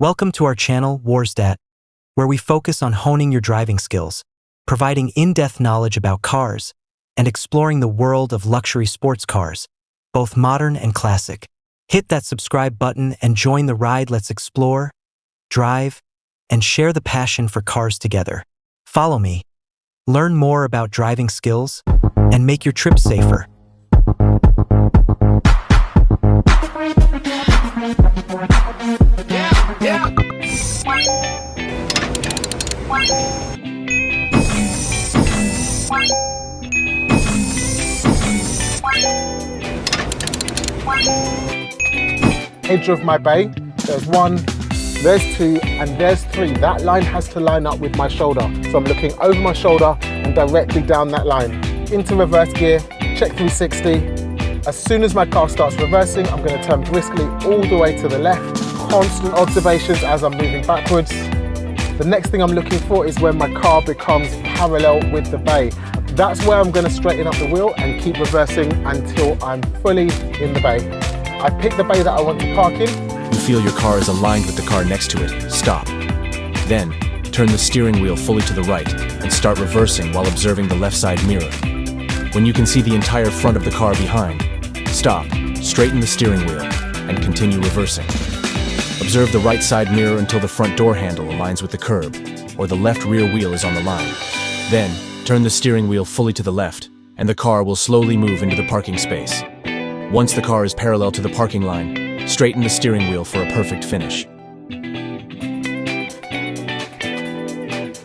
Welcome to our channel, Warsdat, where we focus on honing your driving skills, providing in-depth knowledge about cars, and exploring the world of luxury sports cars, both modern and classic. Hit that subscribe button and join the ride. Let's explore, drive, and share the passion for cars together. Follow me. Learn more about driving skills and make your trip safer. Edge of my bay, there's one, there's two, and there's three. That line has to line up with my shoulder. So I'm looking over my shoulder and directly down that line. Into reverse gear, check 360. As soon as my car starts reversing, I'm going to turn briskly all the way to the left. Constant observations as I'm moving backwards. The next thing I'm looking for is when my car becomes parallel with the bay. That's where I'm going to straighten up the wheel and keep reversing until I'm fully in the bay. I pick the bay that I want to park in. You feel your car is aligned with the car next to it. Stop. Then, turn the steering wheel fully to the right and start reversing while observing the left side mirror. When you can see the entire front of the car behind, stop, straighten the steering wheel, and continue reversing. Observe the right side mirror until the front door handle aligns with the curb, or the left rear wheel is on the line. Then, turn the steering wheel fully to the left, and the car will slowly move into the parking space. Once the car is parallel to the parking line, straighten the steering wheel for a perfect finish.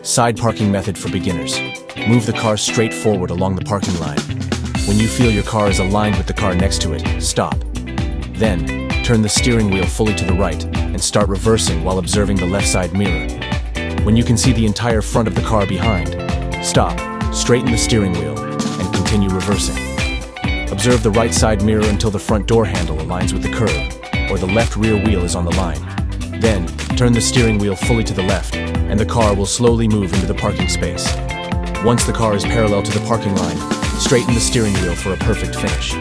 Side parking method for beginners. Move the car straight forward along the parking line. When you feel your car is aligned with the car next to it, stop. Then, turn the steering wheel fully to the right and start reversing while observing the left side mirror. When you can see the entire front of the car behind, stop, straighten the steering wheel, and continue reversing. Observe the right side mirror until the front door handle aligns with the curb, or the left rear wheel is on the line. Then, turn the steering wheel fully to the left, and the car will slowly move into the parking space. Once the car is parallel to the parking line, straighten the steering wheel for a perfect finish.